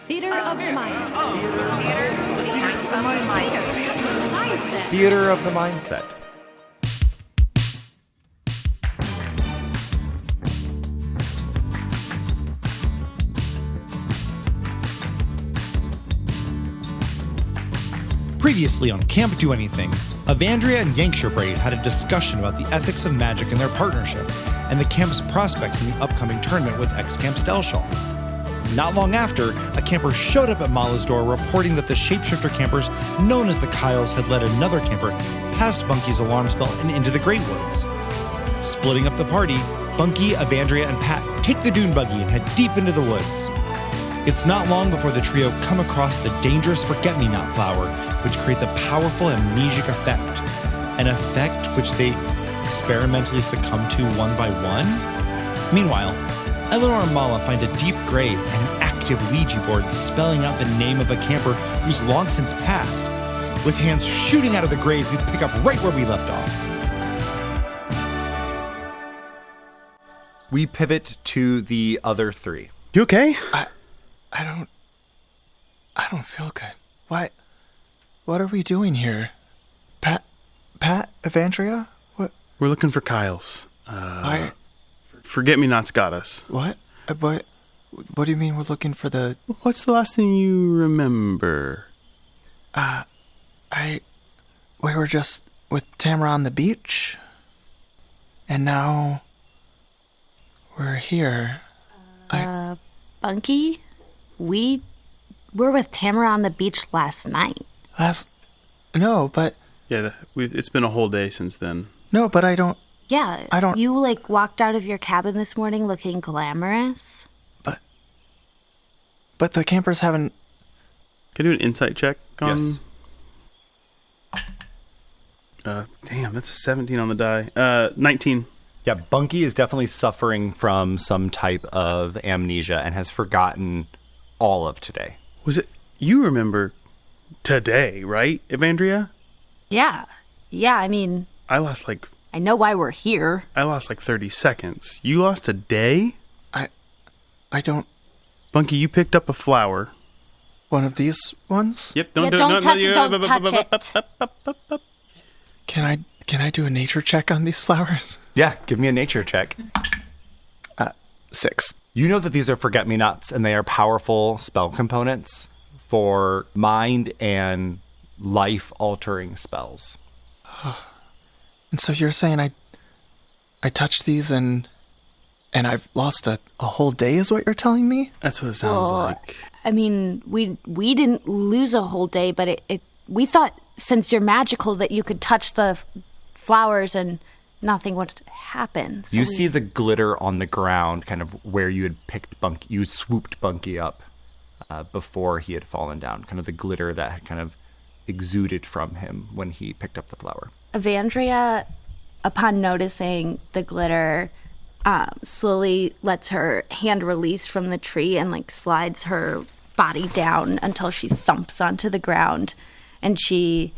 Theater of the Mind. Theater of the Mindset. Previously on Camp Do Anything, Evandria and Yankshirebraid had a discussion about the ethics of magic in their partnership and the camp's prospects in the upcoming tournament with ex-Camp Stelshall. Not long after, a camper showed up at Mala's door reporting that the shapeshifter campers known as the Kyles had led another camper past Bunky's alarm spell and into the Great Woods. Splitting up the party, Bunky, Evandria, and Pat take the dune buggy and head deep into the woods. It's not long before the trio come across the dangerous forget-me-not flower, which creates a powerful amnesic effect, an effect which they experimentally succumb to one by one. Meanwhile, Eleanore and Mala find a deep grave and an active Ouija board spelling out the name of a camper who's long since passed. With hands shooting out of the grave, we pick up right where we left off. We pivot to the other three. You okay? I don't feel good. What are we doing here? Pat, Evandria? What? We're looking for Kyles. Forget-me-nots got us. What do you mean we're looking for the... What's the last thing you remember? We were just with Tamara on the beach. And now we're here. Bunky? We were with Tamara on the beach last night. No, but... Yeah, it's been a whole day since then. No, but I don't... Yeah, you, walked out of your cabin this morning looking glamorous? But the campers haven't... Can I do an insight check on... Yes. Damn, that's a 17 on the die. 19. Yeah, Bunky is definitely suffering from some type of amnesia and has forgotten all of today. Was it... You remember today, right, Evandria? Yeah, I mean... I know why we're here. I lost 30 seconds. You lost a day? I don't... Bunky, you picked up a flower. One of these ones? Yep, Don't touch it. Can I do a nature check on these flowers? Yeah, give me a nature check. 6. You know that these are forget-me-nots, and they are powerful spell components for mind and life-altering spells. And so you're saying I touched these and I've lost a whole day is what you're telling me? That's what it sounds like. I mean, we didn't lose a whole day, but we thought since you're magical that you could touch the flowers and nothing would happen. So you see the glitter on the ground, kind of where you had picked Bunky. You swooped Bunky up before he had fallen down. Kind of the glitter that had kind of exuded from him when he picked up the flower. Evandria, upon noticing the glitter, slowly lets her hand release from the tree and slides her body down until she thumps onto the ground. And she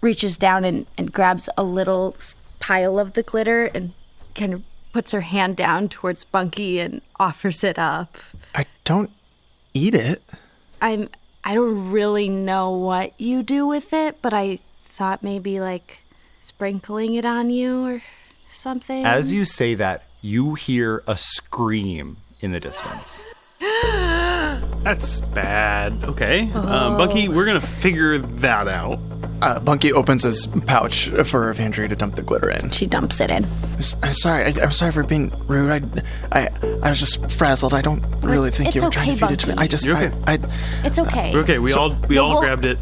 reaches down and grabs a little pile of the glitter and kind of puts her hand down towards Bunky and offers it up. I don't eat it. I don't really know what you do with it, but I thought maybe sprinkling it on you or something. As you say that, you hear a scream in the distance. That's bad. Okay. Bunky, we're going to figure that out. Bunky opens his pouch for Evandria to dump the glitter in. She dumps it in. I'm sorry. I'm sorry for being rude. I was just frazzled. I don't really think you were trying to feed it to me. I just... You're okay. It's okay. We're okay. We all grabbed it.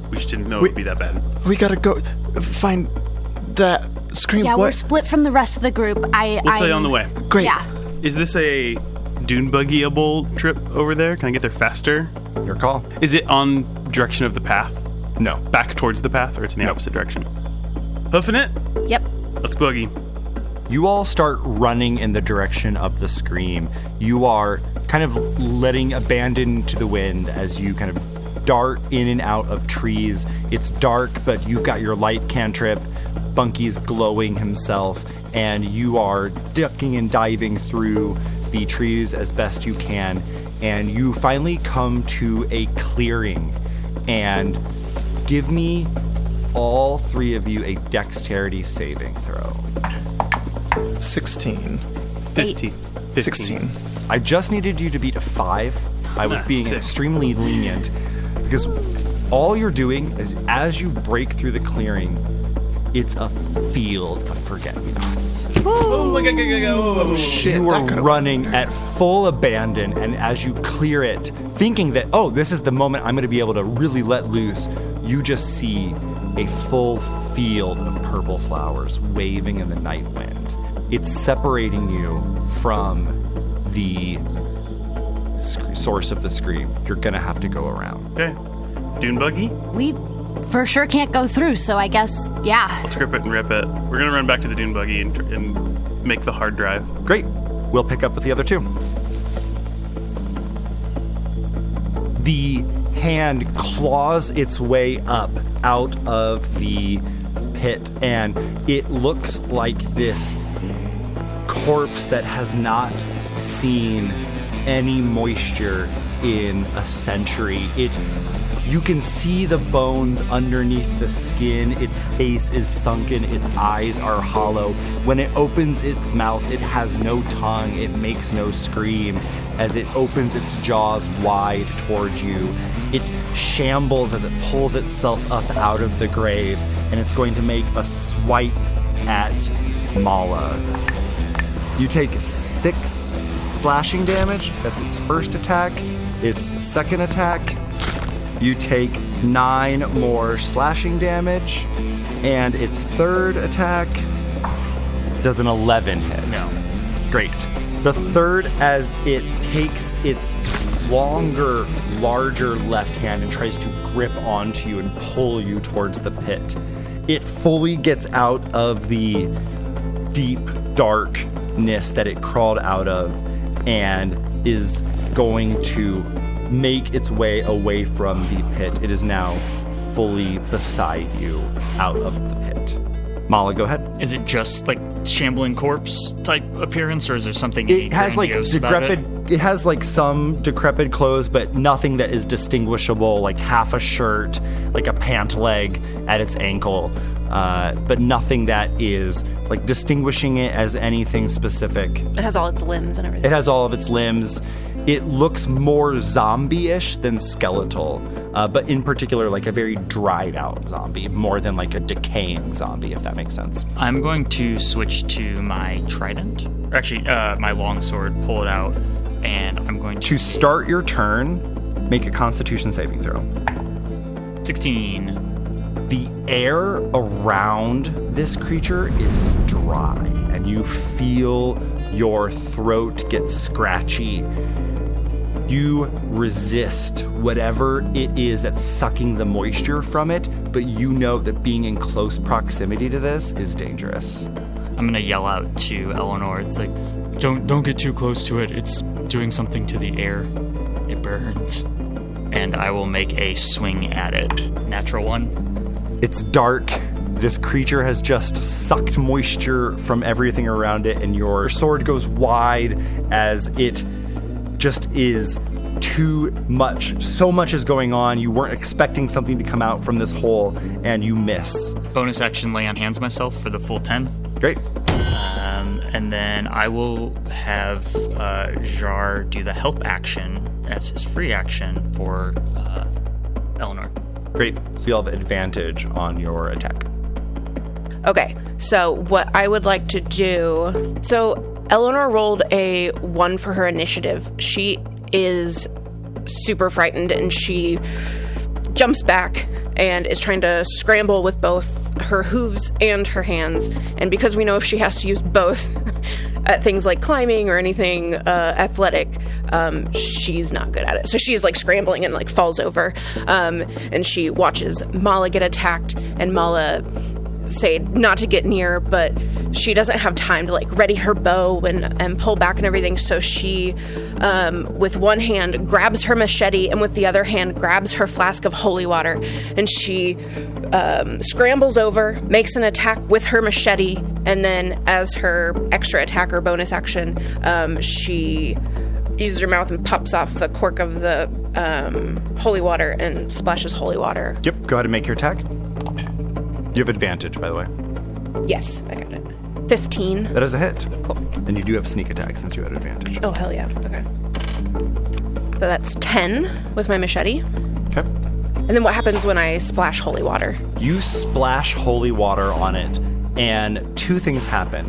We just didn't know it would be that bad. We gotta go find that scream. Yeah, we're split from the rest of the group. We'll tell you on the way. Great. Yeah. Is this a dune buggyable trip over there? Can I get there faster? Your call. Is it on direction of the path? No. Back towards the path, or it's in the opposite direction? Hoofing it? Yep. Let's boogie. You all start running in the direction of the scream. You are kind of letting abandon to the wind as you kind of dart in and out of trees. It's dark, but you've got your light cantrip. Bunky's glowing himself, and you are ducking and diving through the trees as best you can. and you finally come to a clearing. And give me, all three of you, a dexterity saving throw. 16. 15. 16. I just needed you to beat a 5. I was being sick. extremely lenient because all you're doing is, as you break through the clearing, it's a field of forget-me-nots. Oh my god. Shit, You that are could've- running at full abandon, and as you clear it, thinking that, oh, this is the moment I'm going to be able to really let loose, you just see a full field of purple flowers waving in the night wind. It's separating you from the source of the scream. You're going to have to go around. Okay. Dune buggy? We for sure can't go through, so I guess, yeah. Let's grip it and rip it. We're gonna run back to the dune buggy and make the hard drive. Great. We'll pick up with the other two. The hand claws its way up out of the pit, and it looks like this corpse that has not seen any moisture in a century. You can see the bones underneath the skin. Its face is sunken. Its eyes are hollow. When it opens its mouth, it has no tongue. It makes no scream. As it opens its jaws wide towards you, it shambles as it pulls itself up out of the grave, and it's going to make a swipe at Mala. You take 6 slashing damage. That's its first attack. Its second attack, you take 9 more slashing damage, and its third attack does an 11 hit. No. Great. The third, as it takes its longer, larger left hand and tries to grip onto you and pull you towards the pit, it fully gets out of the deep darkness that it crawled out of and is going to make its way away from the pit. It is now fully beside you out of the pit. Mala, go ahead. Is it just like shambling corpse type appearance, or is there something It has like grandiose about decrepit. It has like some decrepit clothes, but nothing that is distinguishable. Like half a shirt, like a pant leg at its ankle, but nothing that is like distinguishing it as anything specific. It has all its limbs and everything. It has all of its limbs. It looks more zombie-ish than skeletal, but in particular like a very dried out zombie, more than like a decaying zombie, if that makes sense. I'm going to switch to my trident, or actually my longsword, pull it out, and I'm going To start your turn, make a Constitution saving throw. 16. The air around this creature is dry, and you feel your throat get scratchy. You resist whatever it is that's sucking the moisture from it, but you know that being in close proximity to this is dangerous. I'm gonna yell out to Eleanore. It's like, don't get too close to it. It's doing something to the air. It burns. And I will make a swing at it. Natural 1. It's dark. This creature has just sucked moisture from everything around it, and your sword goes wide as it just is too much. So much is going on. You weren't expecting something to come out from this hole, and you miss. Bonus action, lay on hands myself for the full 10. Great. And then I will have Jar do the help action as his free action for Eleanore. Great. So you'll have advantage on your attack. Okay, so what I would like to do... So Eleanor rolled a 1 for her initiative. She is super frightened, and she jumps back and is trying to scramble with both her hooves and her hands. And because we know if she has to use both at things like climbing or anything athletic, she's not good at it. So she's like scrambling and like falls over. And she watches Mala get attacked, and Mala say not to get near, but she doesn't have time to like ready her bow and pull back and everything. So she, with one hand, grabs her machete, and with the other hand grabs her flask of holy water, and she scrambles over, makes an attack with her machete, and then as her extra attack or bonus action, she uses her mouth and pops off the cork of the holy water and splashes holy water. Yep, go ahead and make your attack. You have advantage, by the way. Yes, I got it. 15. That is a hit. Cool. And you do have sneak attack since you had advantage. Oh, hell yeah. Okay. So that's 10 with my machete. Okay. And then what happens when I splash holy water? You splash holy water on it, and two things happen.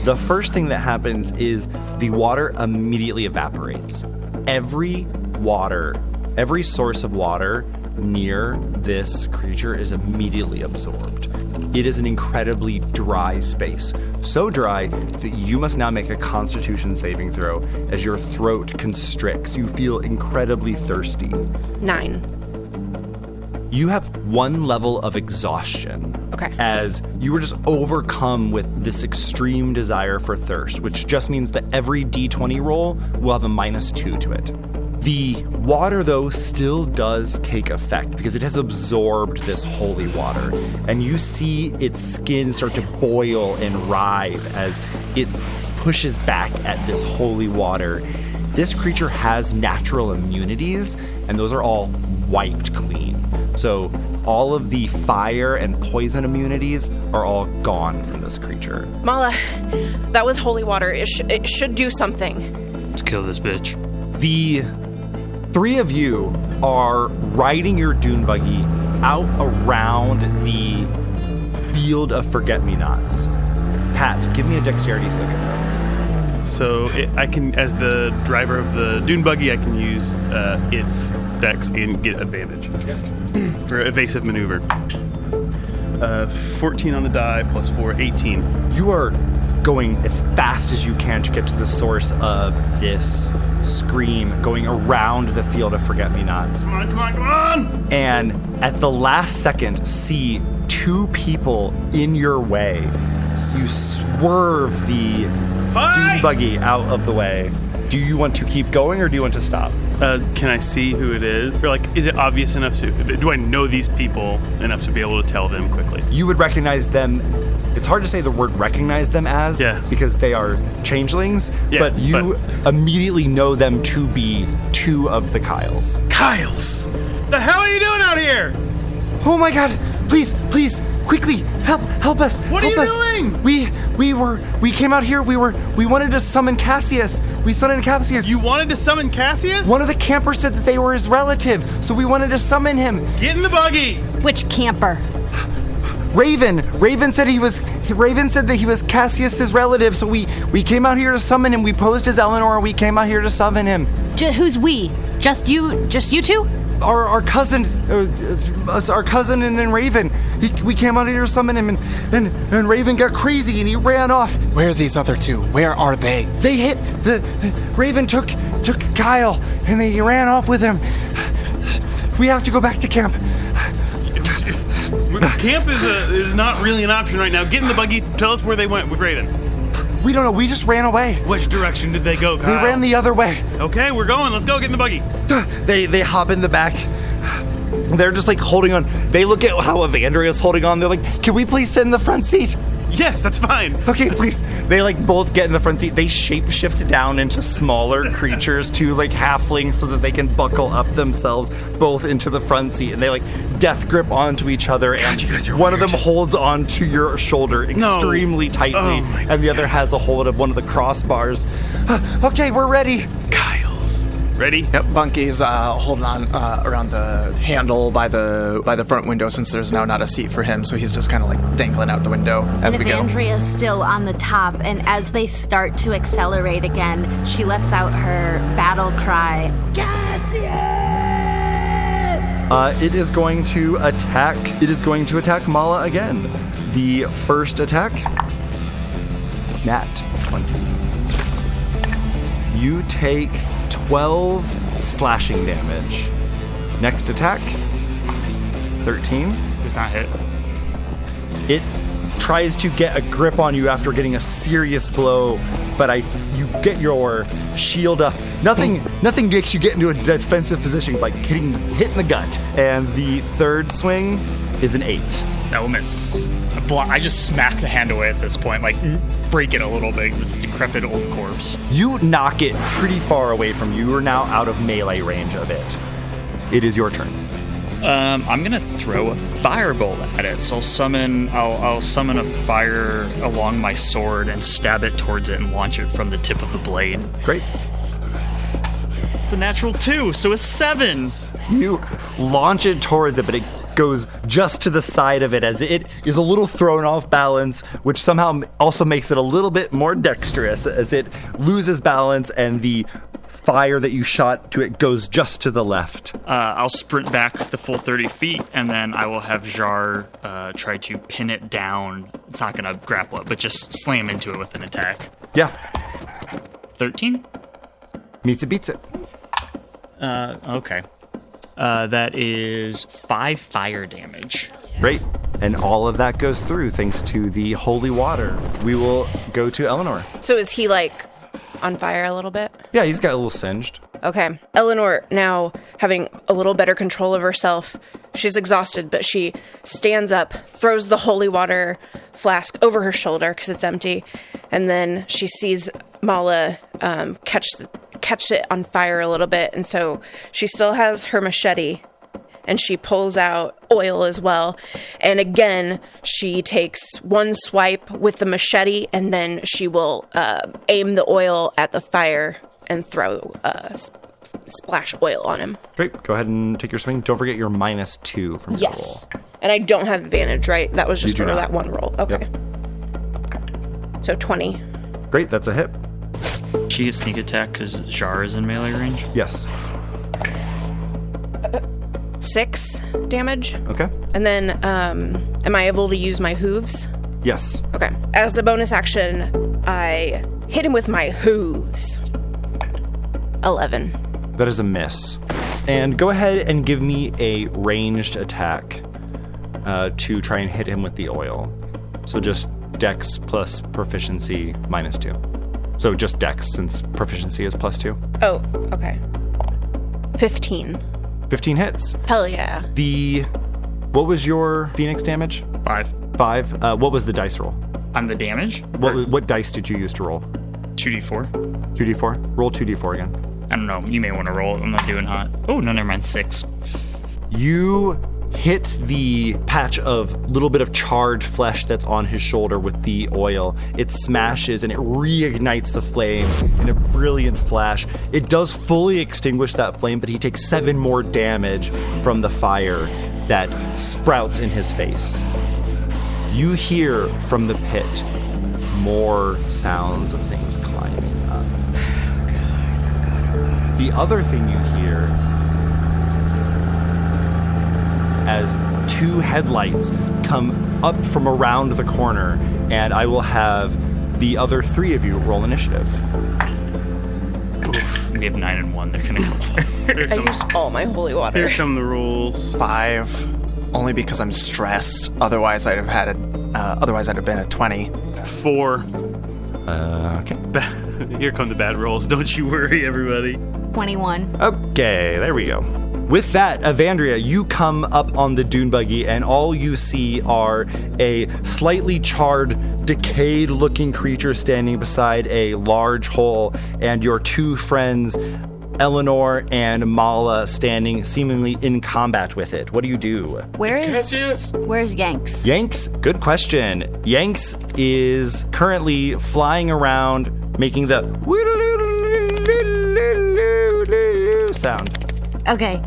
The first thing that happens is the water immediately evaporates. Every source of water near this creature is immediately absorbed. It is an incredibly dry space. So dry that you must now make a Constitution saving throw as your throat constricts. You feel incredibly thirsty. 9. You have one level of exhaustion. Okay. As you were just overcome with this extreme desire for thirst, which just means that every D20 roll will have a -2 to it. The water, though, still does take effect because it has absorbed this holy water. And you see its skin start to boil and writhe as it pushes back at this holy water. This creature has natural immunities, and those are all wiped clean. So all of the fire and poison immunities are all gone from this creature. Mala, that was holy water. It should do something. Let's kill this bitch. The three of you are riding your dune buggy out around the field of forget-me-nots. Pat, give me a dexterity saving throw. So I can, as the driver of the dune buggy, I can use its dex and get advantage for evasive maneuver. 14 on the die plus 4, 18. You are going as fast as you can to get to the source of this scream, going around the field of forget-me-nots. Come on, come on, come on! And at the last second, see two people in your way. So you swerve the dune buggy out of the way. Do you want to keep going or do you want to stop? Can I see who it is? Or is it obvious enough do I know these people enough to be able to tell them quickly? You would recognize them. It's hard to say the word recognize them as, because they are changelings, but you immediately know them to be two of the Kyles. Kyles! The hell are you doing out here? Oh my god, please, quickly, help us. What are you doing? We came out here, we wanted to summon Cassius. We summoned Cassius. You wanted to summon Cassius? One of the campers said that they were his relative, so we wanted to summon him. Get in the buggy! Which camper? Raven said that he was Cassius's relative, so we came out here to summon him. We posed as Eleanore, we came out here to summon him. Who's we? Just you two? Our cousin, and then Raven. We came out here to summon him, and Raven got crazy and he ran off. Where are these other two? Where are they? They hit Raven took Kyle and they ran off with him. We have to go back to camp. Camp is not really an option right now. Get in the buggy. Tell us where they went with Raven. We don't know. We just ran away. Which direction did they go, Kyle? They ran the other way. Okay, we're going. Let's go. Get in the buggy. They hop in the back. They're just holding on. They look at how Evandria's holding on. They're like, can we please sit in the front seat? Yes, that's fine. Okay, please. They both get in the front seat. They shapeshift down into smaller creatures, two halflings, so that they can buckle up themselves both into the front seat. And they death grip onto each other. God, and you guys are one weird. of them holds onto your shoulder extremely tightly, and the other has a hold of one of the crossbars. Okay, we're ready. Kyles. Ready? Yep, Bunky's holding on around the handle by the front window since there's now not a seat for him, so he's just kind of dangling out the window as And we go. Evandria's still on the top, and as they start to accelerate again, she lets out her battle cry. It is going to attack Mala again. The first attack, nat 20. You take 12 slashing damage. Next attack, 13. Does not hit. It tries to get a grip on you after getting a serious blow, but you get your shield up. Nothing makes you get into a defensive position like hit in the gut. And the third swing is an 8. That will miss. I just smack the hand away at this point, like break it a little bit. This decrepit old corpse. You knock it pretty far away from you. You are now out of melee range of it. It is your turn. I'm gonna throw a firebolt at it. So I'll summon a fire along my sword and stab it towards it and launch it from the tip of the blade. Great. It's a natural 2, so a 7. You launch it towards it, but it goes just to the side of it as it is a little thrown off balance, which somehow also makes it a little bit more dexterous as it loses balance and the fire that you shot to it goes just to the left. I'll sprint back the full 30 feet, and then I will have Jar try to pin it down. It's not going to grapple it, but just slam into it with an attack. Yeah. 13? Meets it, beats it. Okay. That is 5 fire damage. Great. And all of that goes through thanks to the holy water. We will go to Eleanor. So is he like on fire a little bit? Yeah, he's got a little singed. Okay. Eleanor, now having a little better control of herself, she's exhausted, but she stands up, throws the holy water flask over her shoulder because it's empty, and then she sees Mala catch it on fire a little bit, and so she still has her machete, and she pulls out oil as well, and again she takes one swipe with the machete, and then she will aim the oil at the fire and throw splash oil on him. Great. Go ahead and take your swing. Don't forget your -2 from your Yes. roll. And I don't have advantage, right? That was just You do for not. that one roll. Okay. Yep. So 20. Great. That's a hit. She gets sneak attack because Jar is in melee range. Yes. 6 damage. Okay. And then, am I able to use my hooves? Yes. Okay. As a bonus action, I hit him with my hooves. 11. That is a miss. And go ahead and give me a ranged attack to try and hit him with the oil. So just dex plus proficiency -2. So just dex since proficiency is +2. Oh, okay. 15. 15 hits. Hell yeah. What was your Phoenix damage? 5. 5. What was the dice roll? On the damage? What dice did you use to roll? 2d4. 2d4? Roll 2d4 again. I don't know. You may want to roll it. I'm not doing hot. Oh, no, never mind. 6. You hit the patch of little bit of charred flesh that's on his shoulder with the oil. It smashes and it reignites the flame in a brilliant flash. It does fully extinguish that flame, but he takes 7 more damage from the fire that sprouts in his face. You hear from the pit more sounds of things climbing up. The other thing you hear as 2 headlights come up from around the corner, and I will have the other 3 of you roll initiative. Oof. We have 9 and 1. They're going to go for it. I used all my holy water. Here come the rules. 5, only because I'm stressed. Otherwise, I'd have been at 20. 4. Okay. Here come the bad rolls. Don't you worry, everybody. 21. Okay, there we go. With that, Evandria, you come up on the dune buggy, and all you see are a slightly charred, decayed-looking creature standing beside a large hole, and your 2 friends, Eleanor and Mala, standing seemingly in combat with it. What do you do? Where's Yanks? Yanks, good question. Yanks is currently flying around, making the sound. Okay.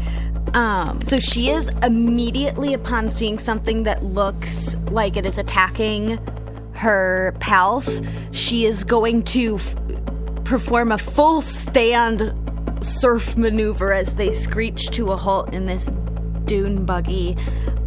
So she is immediately upon seeing something that looks like it is attacking her pals, she is going to perform a full stand surf maneuver as they screech to a halt in this dune buggy.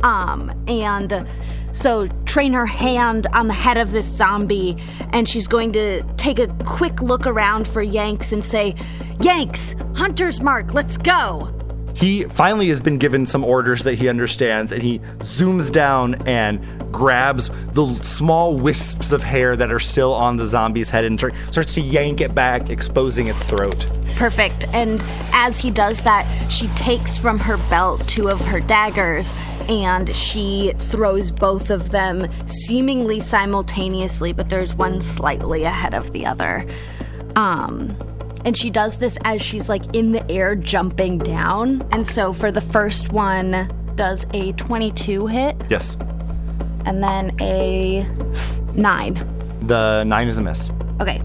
And so train her hand on the head of this zombie, and she's going to take a quick look around for Yanks and say, "Yanks, hunter's mark, let's go." He finally has been given some orders that he understands, and he zooms down and grabs the small wisps of hair that are still on the zombie's head and starts to yank it back, exposing its throat. Perfect. And as he does that, she takes from her belt 2 of her daggers and she throws both of them seemingly simultaneously, but there's one slightly ahead of the other. And she does this as she's like in the air jumping down. And so for the first one, does a 22 hit? Yes. And then a 9. The 9 is a miss. Okay.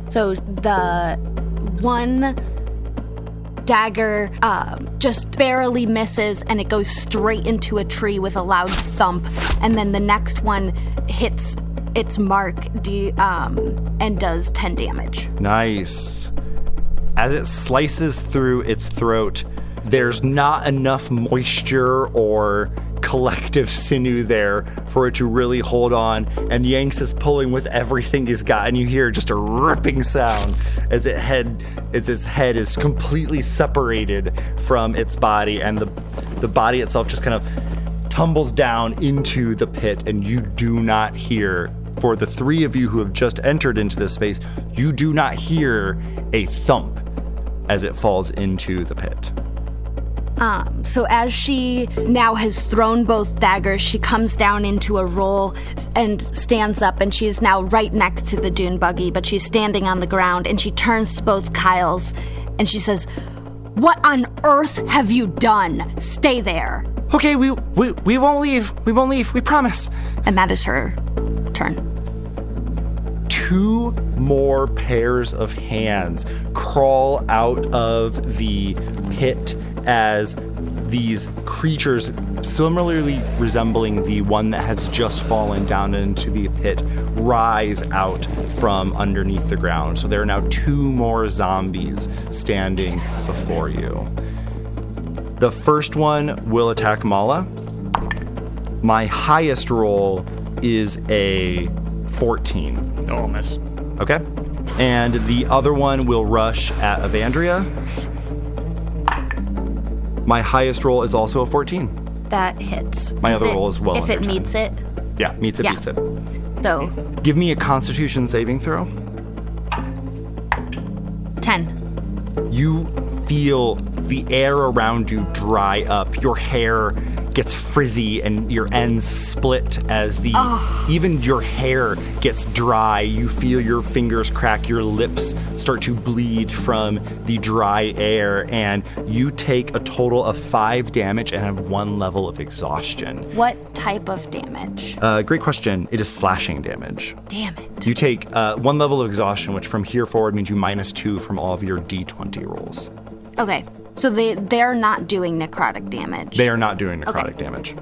So the one dagger just barely misses and it goes straight into a tree with a loud thump. And then the next one hits its mark and does 10 damage. Nice. As it slices through its throat, there's not enough moisture or collective sinew there for it to really hold on, and Yanks is pulling with everything he's got, and you hear just a ripping sound as its head is completely separated from its body, and the body itself just kind of tumbles down into the pit, and you do not hear, for the 3 of you who have just entered into this space, you do not hear a thump as it falls into the pit. So as she now has thrown both daggers, she comes down into a roll and stands up, and she is now right next to the dune buggy, but she's standing on the ground, and she turns to both Kyles and she says, "What on earth have you done? Stay there." Okay, we won't leave. We won't leave. We promise. And that is her turn. 2 more pairs of hands crawl out of the pit as these creatures, similarly resembling the one that has just fallen down into the pit, rise out from underneath the ground. So there are now 2 more zombies standing before you. The first one will attack Mala. My highest roll is a 14. Oh, miss. Okay. And the other one will rush at Evandria. My highest roll is also a 14. That hits. My other roll is well If under it 10. meets it. Yeah, meets it, Yeah. beats it. So, Give me a Constitution saving throw. 10. You feel the air around you dry up. Your hair gets frizzy and your ends split as even your hair gets dry. You feel your fingers crack, your lips start to bleed from the dry air, and you take a total of 5 damage and have 1 level of exhaustion. What type of damage? Great question. It is slashing damage. Damn it. You take 1 level of exhaustion, which from here forward means you -2 from all of your D20 rolls. Okay. So they're not doing necrotic damage. They are not doing necrotic damage.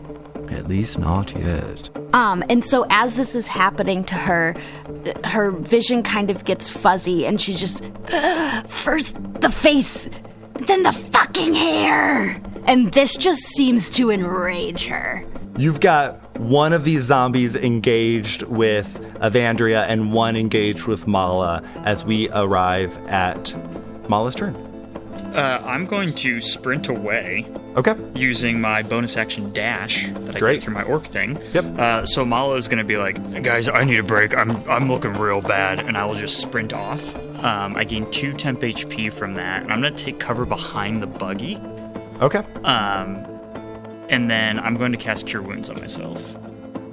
At least not yet. And so as this is happening to her vision kind of gets fuzzy, and she just, first the face, then the fucking hair. And this just seems to enrage her. You've got one of these zombies engaged with Evandria and one engaged with Mala as we arrive at Mala's turn. I'm going to sprint away Okay. using my bonus action dash that I Great. get through my orc thing. Yep. So Mala is going to be like, guys, I need a break. I'm looking real bad, and I will just sprint off. I gain 2 temp HP from that, and I'm going to take cover behind the buggy. Okay. And then I'm going to cast Cure Wounds on myself.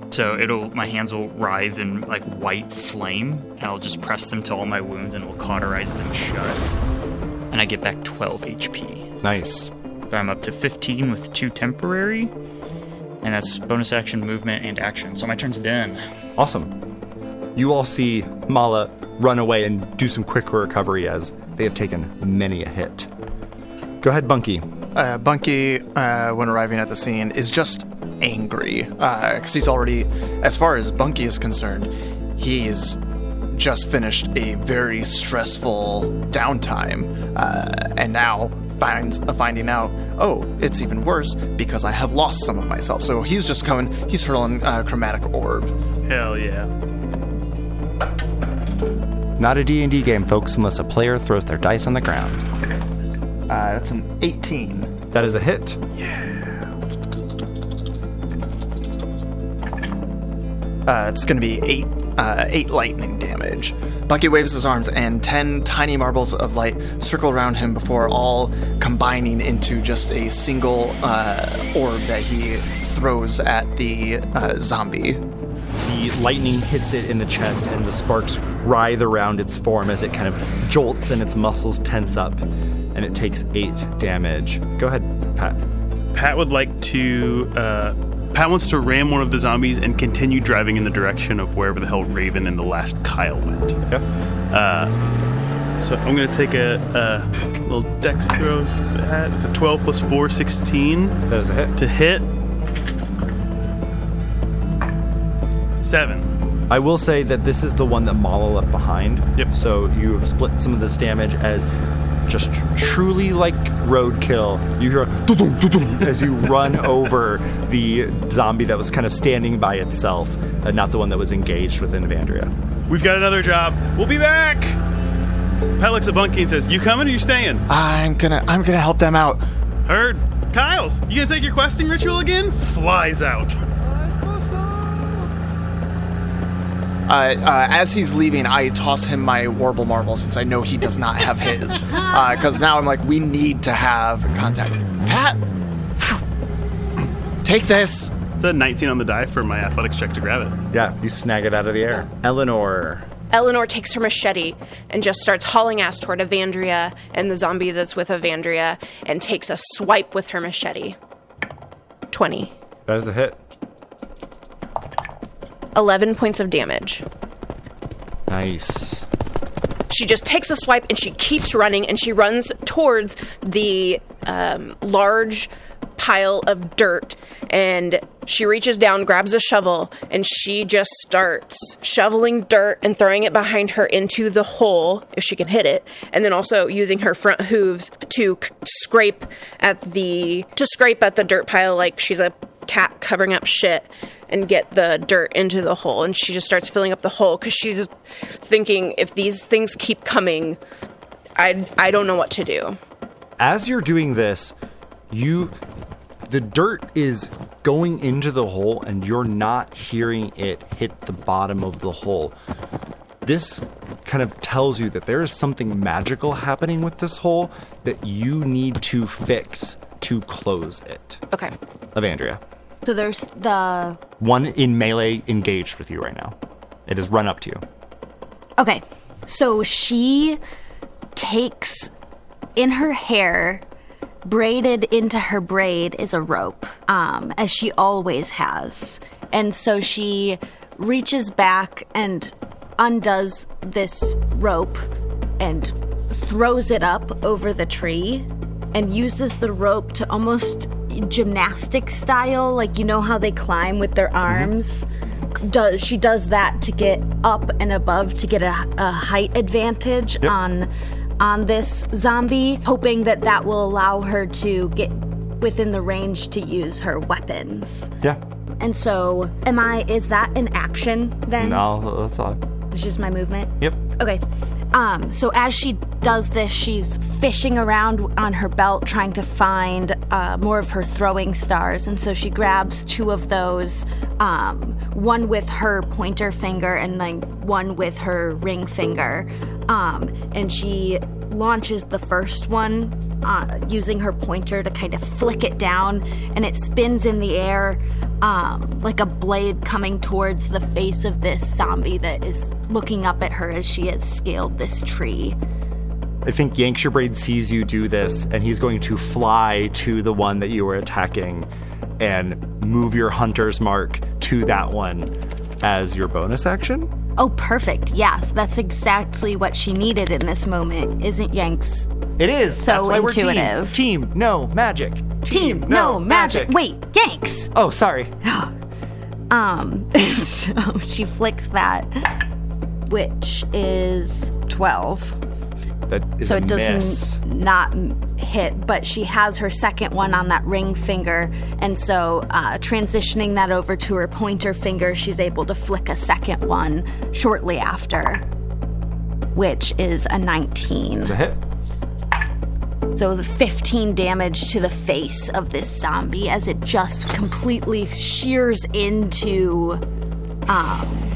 So my hands will writhe in like white flame, and I'll just press them to all my wounds, and it will cauterize them shut. And I get back 12 HP. Nice. So I'm up to 15 with 2 temporary, and that's bonus action, movement, and action. So my turn's done. Awesome. You all see Mala run away and do some quick recovery as they have taken many a hit. Go ahead, Bunky. Bunky, when arriving at the scene, is just angry. Because he's already, as far as Bunky is concerned, he's just finished a very stressful downtime. And now finding out, oh, it's even worse because I have lost some of myself. So he's just he's hurling Chromatic Orb. Hell yeah. Not a D&D game, folks, unless a player throws their dice on the ground. That's an 18. That is a hit. It's going to be 8 lightning damage. Bunky waves his arms, and 10 tiny marbles of light circle around him before all combining into just a single orb that he throws at the zombie. The lightning hits it in the chest, and the sparks writhe around its form as it kind of jolts and its muscles tense up, and it takes 8 damage. Go ahead, Pat. Pat would like to... Pat wants to ram one of the zombies and continue driving in the direction of wherever the hell Raven and the last Kyle went. Okay. So I'm going to take a little dex throw. It's a 12 plus 4, 16. That is a hit. To hit. 7. I will say that this is the one that Mala left behind. Yep. So you have split some of this damage as just truly like roadkill. You hear a doo-dum, doo-dum as you run over the zombie that was kind of standing by itself, not the one that was engaged with Evandria. We've got another job. We'll be back. Pat looks at Bunky and says, "You coming or you staying?" I'm gonna help them out. Heard. Kyles, you gonna take your questing ritual again? Flies out. As he's leaving, I toss him my warble marble since I know he does not have his. Because now I'm like, we need to have contact. Pat, take this. It's a 19 on the die for my athletics check to grab it. Yeah, you snag it out of the air. Eleanor. Eleanor takes her machete and just starts hauling ass toward Evandria and the zombie that's with Evandria and takes a swipe with her machete. 20. That is a hit. 11 points of damage. Nice. She just takes a swipe and she keeps running, and she runs towards the large pile of dirt, and she reaches down, grabs a shovel, and she just starts shoveling dirt and throwing it behind her into the hole, if she can hit it, and then also using her front hooves to scrape at the dirt pile like she's a cat covering up shit, and get the dirt into the hole. And she just starts filling up the hole because she's thinking, if these things keep coming, I don't know what to do. As you're doing this, the dirt is going into the hole and you're not hearing it hit the bottom of the hole. This kind of tells you that there is something magical happening with this hole that you need to fix to close it. Okay. Evandria. So there's the... One in melee engaged with you right now. It has run up to you. Okay. So she takes in her hair, braided into her braid is a rope, as she always has. And so she reaches back and undoes this rope and throws it up over the tree and uses the rope to almost gymnastic style, like, you know how they climb with their arms? She does that to get up and above to get a height advantage on this zombie, hoping that will allow her to get within the range to use her weapons. Yeah. And so, is that an action then? No, that's all. It's just my movement? Yep. Okay. So as she does this, she's fishing around on her belt trying to find more of her throwing stars. And so she grabs 2 of those, one with her pointer finger and then one with her ring finger. And she launches the first one using her pointer to kind of flick it down, and it spins in the air like a blade coming towards the face of this zombie that is looking up at her as she has scaled this tree. I think Yankshirebraid sees you do this, and he's going to fly to the one that you were attacking and move your hunter's mark to that one as your bonus action. Oh, perfect. Yes, that's exactly what she needed in this moment, isn't Yanks? It is. So that's why intuitive. We're team, no magic. Team, no magic. Wait, Yanks! Oh, sorry. So she flicks that, which is 12. That is so a it does miss. not hit, but she has her second one on that ring finger, and so transitioning that over to her pointer finger, she's able to flick a second one shortly after, which is a 19. It's a hit. So the 15 damage to the face of this zombie as it just completely shears into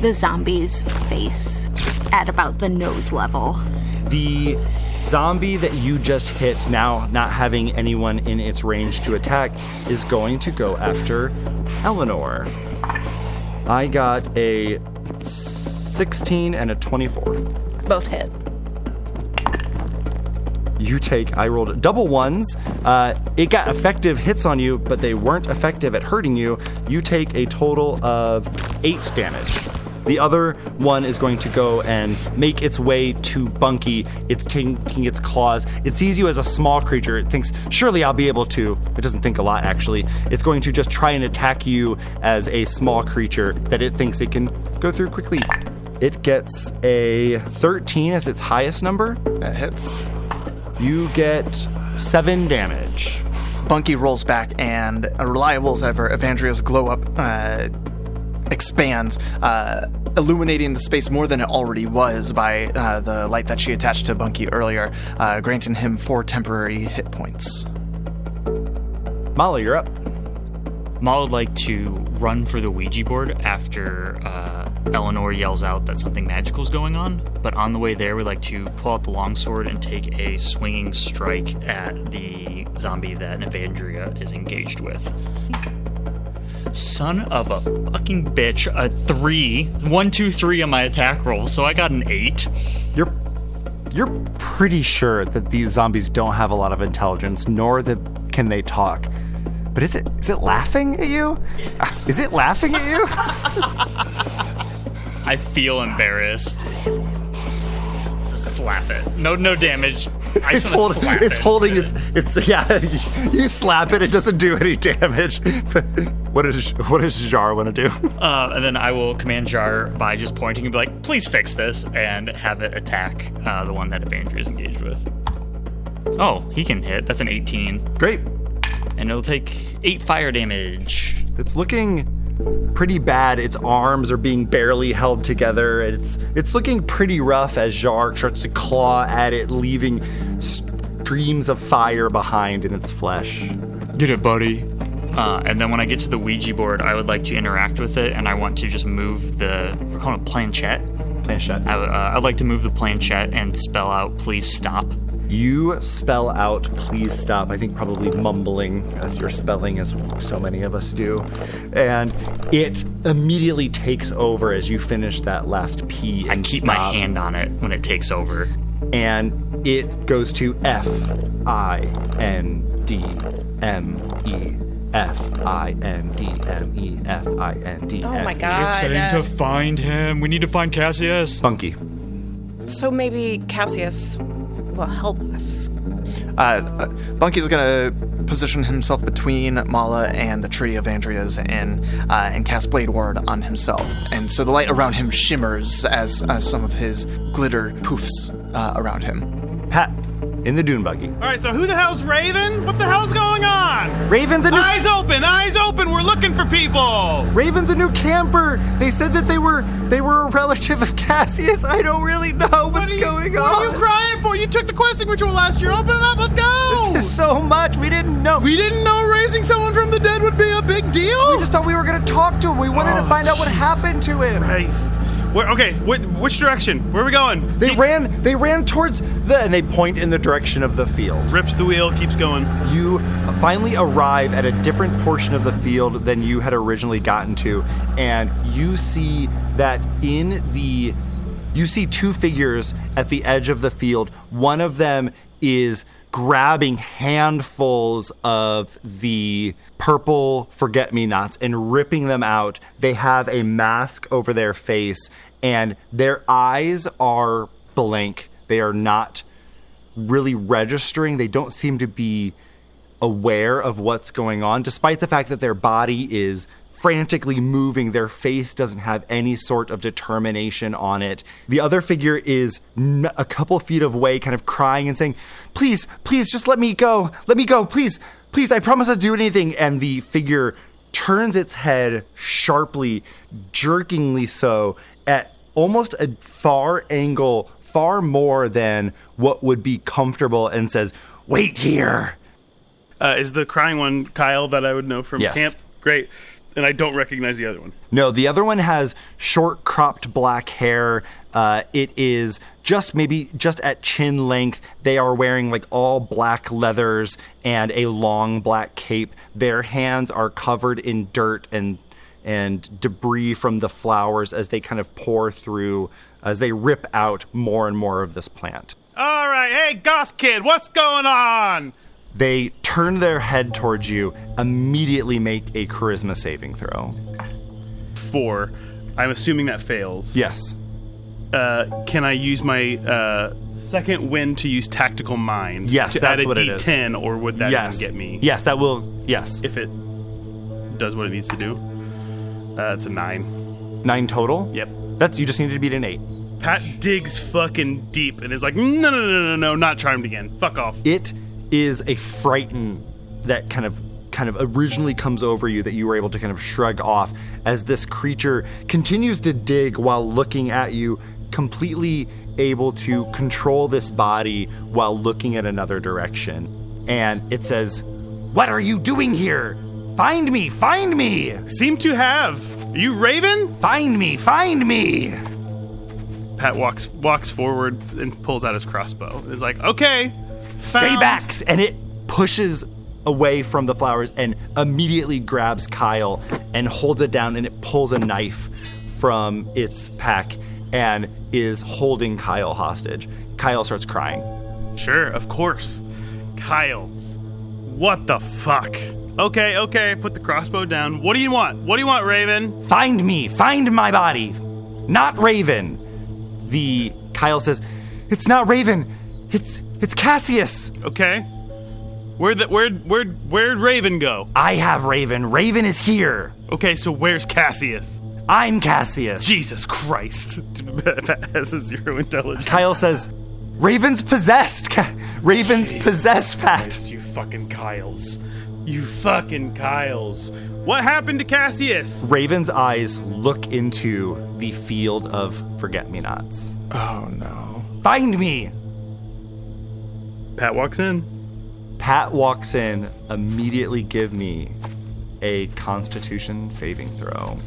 the zombie's face at about the nose level. The zombie that you just hit, now not having anyone in its range to attack, is going to go after Eleanore. I got a 16 and a 24. Both hit. I rolled double ones. It got effective hits on you, but they weren't effective at hurting you. You take a total of 8 damage. The other one is going to go and make its way to Bunky. It's taking its claws. It sees you as a small creature. It thinks, surely I'll be able to. It doesn't think a lot, actually. It's going to just try and attack you as a small creature that it thinks it can go through quickly. It gets a 13 as its highest number. That hits. You get 7 damage. Bunky rolls back, and reliable as ever, Evandria's glow-up expands, illuminating the space more than it already was by the light that she attached to Bunky earlier, granting him 4 temporary hit points. Mala, you're up. Mal would like to run for the Ouija board after Eleanore yells out that something magical is going on, but on the way there, we'd like to pull out the longsword and take a swinging strike at the zombie that Evandria is engaged with. Son of a fucking bitch, a 3. 1, 2, 3 on my attack roll, so I got an 8. You're pretty sure that these zombies don't have a lot of intelligence, nor can they talk. But is it laughing at you? Is it laughing at you? I feel embarrassed. Just slap it. No damage. It's holding its yeah. You slap it, it doesn't do any damage. What does Jar want to do? And then I will command Jar by just pointing and be like, please fix this, and have it attack the one that Evandria is engaged with. Oh, he can hit. That's an 18. Great. And it'll take 8 fire damage. It's looking pretty bad. Its arms are being barely held together. It's looking pretty rough as Jar starts to claw at it, leaving streams of fire behind in its flesh. Get it, buddy. And then when I get to the Ouija board, I would like to interact with it, and I want to just move we're calling it planchette. Planchette. I'd like to move the planchette and spell out, please stop. You spell out, please stop, I think probably mumbling as you're spelling, as so many of us do. And it immediately takes over as you finish that last P and I keep stop. my hand on it when it takes over. And it goes to F-I-N-D-M-E. F-I-N-D-M-E. Oh my god. It's saying to find him. We need to find Cassius. Bunky. So maybe Cassius will help us. Bunky's gonna position himself between Mala and the tree of Evandria's and cast Blade Ward on himself. And so the light around him shimmers as some of his glitter poofs around him. Pat, in the dune buggy. All right, so who the hell's Raven? What the hell's going on? Raven's a new... Eyes open, we're looking for people! Raven's a new camper. They said that they were a relative of Cassius. I don't really know what's going on. What are you crying for? You took the questing ritual last year. Open it up, let's go! This is so much. We didn't know. We didn't know raising someone from the dead would be a big deal? We just thought we were going to talk to him. We wanted to find out what happened to him. Christ. Which direction? Where are we going? They ran towards and they point in the direction of the field. Rips the wheel, keeps going. You finally arrive at a different portion of the field than you had originally gotten to, and you see that you see 2 figures at the edge of the field. One of them is grabbing handfuls of the purple forget-me-nots and ripping them out. They have a mask over their face, and their eyes are blank. They are not really registering. They don't seem to be aware of what's going on, despite the fact that their body is frantically moving. Their face doesn't have any sort of determination on it. The other figure is a couple feet away, kind of crying and saying, please, just let me go, please, I promise I'll do anything. And the figure turns its head sharply, jerkingly so, at almost a far angle, far more than what would be comfortable, and says, Wait here. Is the crying one Kyle that I would know from camp? Great. And I don't recognize the other one. No, the other one has short cropped black hair. It is just at chin length. They are wearing like all black leathers and a long black cape. Their hands are covered in dirt and debris from the flowers as they kind of pour through, as they rip out more and more of this plant. All right, hey, goth kid, what's going on? They turn their head towards you, immediately make a charisma saving throw. 4. I'm assuming that fails. Yes. Can I use my second wind to use tactical mind? Yes, to that's add a what D10, it is. Or would that even get me? Yes, that will, yes. If it does what it needs to do. It's a 9. 9 total? Yep. You just need to beat an 8. Pat digs fucking deep and is like, no, not charmed again. Fuck off. It is a frighten that kind of originally comes over you that you were able to kind of shrug off as this creature continues to dig while looking at you, completely able to control this body while looking at another direction. And it says, "What are you doing here? Find me! Find me!" Seem to have. Are you Raven? Find me! Find me! Pat walks forward and pulls out his crossbow. It's like, okay. Stay back! And it pushes away from the flowers and immediately grabs Kyle and holds it down, and it pulls a knife from its pack and is holding Kyle hostage. Kyle starts crying. Sure, of course. Kyle's. What the fuck? Okay, put the crossbow down. What do you want? What do you want, Raven? Find me! Find my body! Not Raven! Kyle says, "It's not Raven! It's Cassius!" Okay. Where'd Raven go? I have Raven. Raven is here. Okay, so where's Cassius? I'm Cassius. Jesus Christ. Pat has a 0 intelligence. Kyle says, "Raven's possessed. Raven's possessed, Pat." Christ, you fucking Kyles. You fucking Kyles. What happened to Cassius? Raven's eyes look into the field of forget-me-nots. Oh, no. Find me! Pat walks in. Pat walks in. Immediately give me a Constitution saving throw.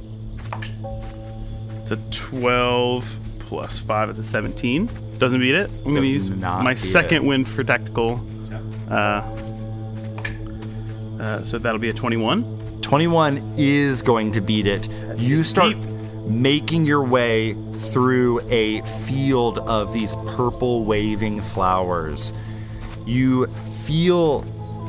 It's a 12 plus 5. It's a 17. Doesn't beat it. I'm going to use my second wind for tactical. So that'll be a 21. 21 is going to beat it. You start making your way through a field of these purple waving flowers. You feel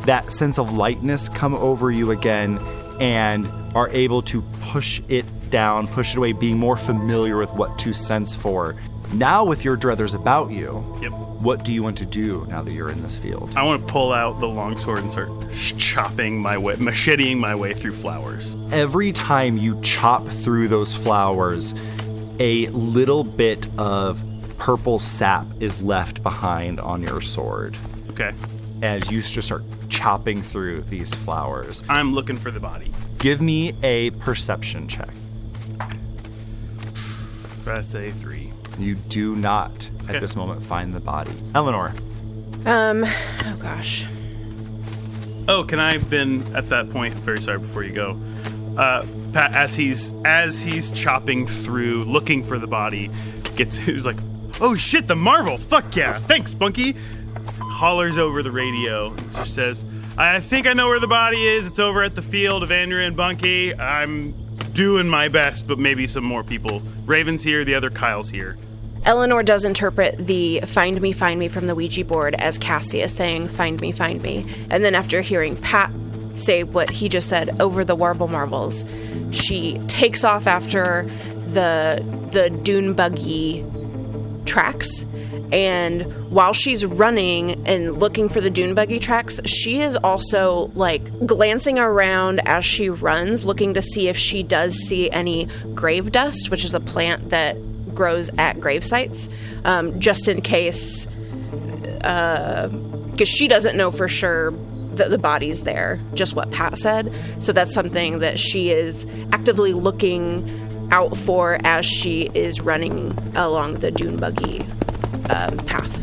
that sense of lightness come over you again and are able to push it down, push it away, being more familiar with what to sense for. Now with your druthers about you, what do you want to do now that you're in this field? I want to pull out the longsword and start macheting my way through flowers. Every time you chop through those flowers, a little bit of purple sap is left behind on your sword. Okay. As you just start chopping through these flowers. I'm looking for the body. Give me a perception check. That's a 3. You do not, at this moment, find the body. Eleanore. Oh gosh. Oh, can I have been at that point? Very sorry. Before you go, Pat, as he's chopping through, looking for the body, he's like, "Oh shit, the marble! Fuck yeah! Thanks, Bunky." Hollers over the radio and just says, "I think I know where the body is. It's over at the field of Evandria and Bunky. I'm doing my best, but maybe some more people. Raven's here. The other Kyle's here." Eleanore does interpret the find me from the Ouija board as Cassius saying, find me. And then after hearing Pat say what he just said, over the warble marbles, she takes off after the dune buggy tracks. And while she's running and looking for the dune buggy tracks, she is also like glancing around as she runs, looking to see if she does see any grave dust, which is a plant that grows at grave sites, just in case, because she doesn't know for sure that the body's there, just what Pat said. So that's something that she is actively looking out for as she is running along the dune buggy path.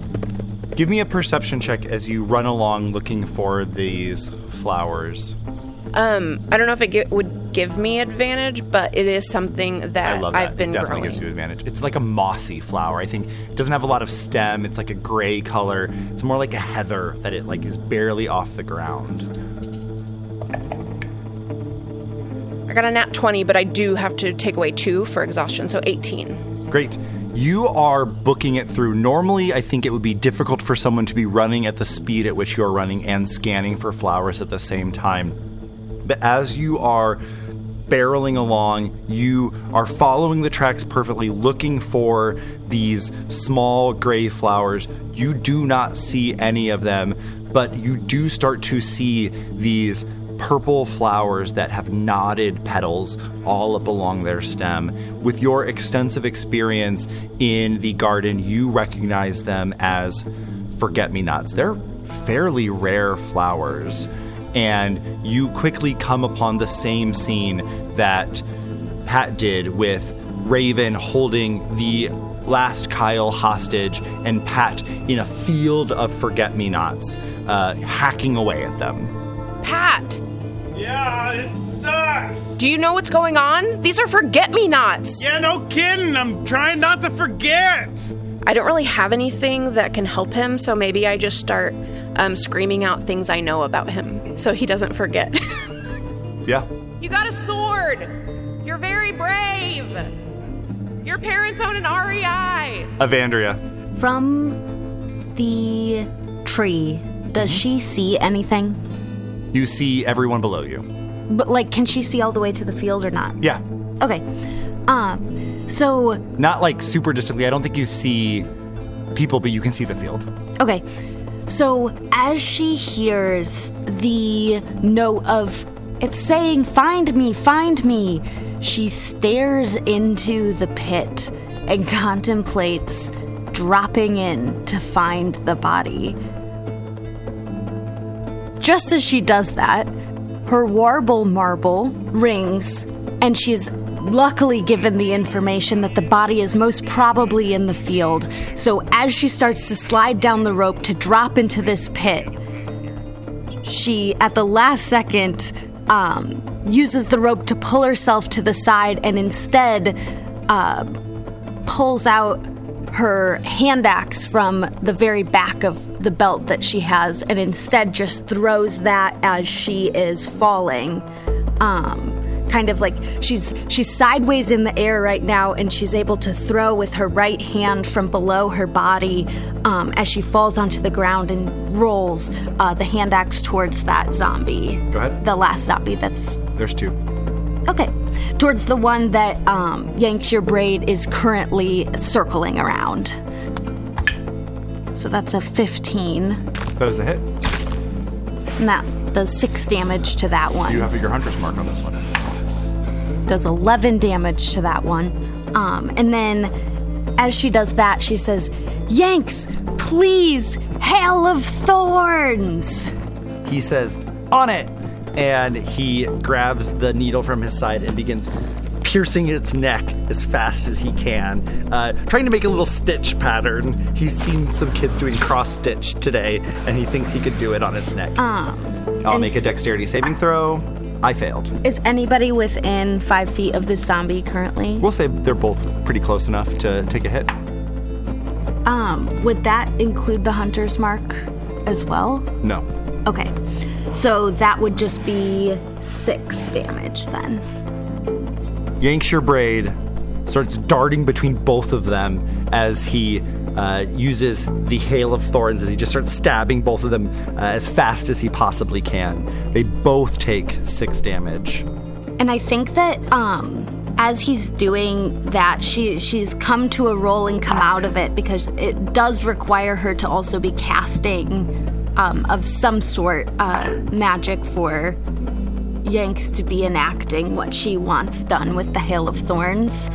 Give me a perception check as you run along looking for these flowers. I don't know if it would give me advantage, but it is something that I love that. I've been It definitely growing. gives you advantage. It's like a mossy flower. I think it doesn't have a lot of stem. It's like a gray color. It's more like a heather that it like is barely off the ground. I got a nat 20, but I do have to take away 2 for exhaustion, so 18. Great. You are booking it through. Normally, I think it would be difficult for someone to be running at the speed at which you're running and scanning for flowers at the same time. But as you are barreling along, you are following the tracks perfectly, looking for these small gray flowers. You do not see any of them, but you do start to see these purple flowers that have knotted petals all up along their stem. With your extensive experience in the garden, you recognize them as forget-me-nots. They're fairly rare flowers. And you quickly come upon the same scene that Pat did with Raven holding the last Kyle hostage and Pat in a field of forget-me-nots, hacking away at them. Pat! Yeah, this sucks. Do you know what's going on? These are forget-me-nots. Yeah, no kidding. I'm trying not to forget. I don't really have anything that can help him, so maybe I just start screaming out things I know about him so he doesn't forget. Yeah. You got a sword! You're very brave! Your parents own an REI! Evandria. From the tree, does she see anything? You see everyone below you. But, like, can she see all the way to the field or not? Yeah. Okay. So, Not like super distinctly. I don't think you see people, but you can see the field. okay. So, as she hears the note of, it's saying, find me, she stares into the pit and contemplates dropping in to find the body. Just as she does that, her warble marble rings, and she's luckily given the information that the body is most probably in the field. So as she starts to slide down the rope to drop into this pit, she, at the last second, uses the rope to pull herself to the side and instead pulls out her hand axe from the very back of the belt that she has and instead just throws that as she is falling. Kind of like she's sideways in the air right now, and she's able to throw with her right hand from below her body as she falls onto the ground and rolls the hand axe towards that zombie. Go ahead. The last zombie that's... There's 2. Okay. Towards the one that Yanks Your Braid is currently circling around. So that's a 15. That is a hit. And that does 6 damage to that one. You have your hunter's mark on this one. Does 11 damage to that one. And then as she does that, she says, Yanks, please, Hail of Thorns. He says, on it! And he grabs the needle from his side and begins piercing its neck as fast as he can, trying to make a little stitch pattern. He's seen some kids doing cross-stitch today, and he thinks he could do it on its neck. I'll make a dexterity saving throw. I failed. Is anybody within 5 feet of this zombie currently? We'll say they're both pretty close enough to take a hit. Would that include the hunter's mark as well? No. Okay. So that would just be 6 damage then. Yanks Your Braid starts darting between both of them as he uses the Hail of Thorns, as he just starts stabbing both of them as fast as he possibly can. They both take 6 damage. And I think that as he's doing that, she's come to a roll and come out of it, because it does require her to also be casting of some sort magic for Yanks to be enacting what she wants done with the Hail of Thorns.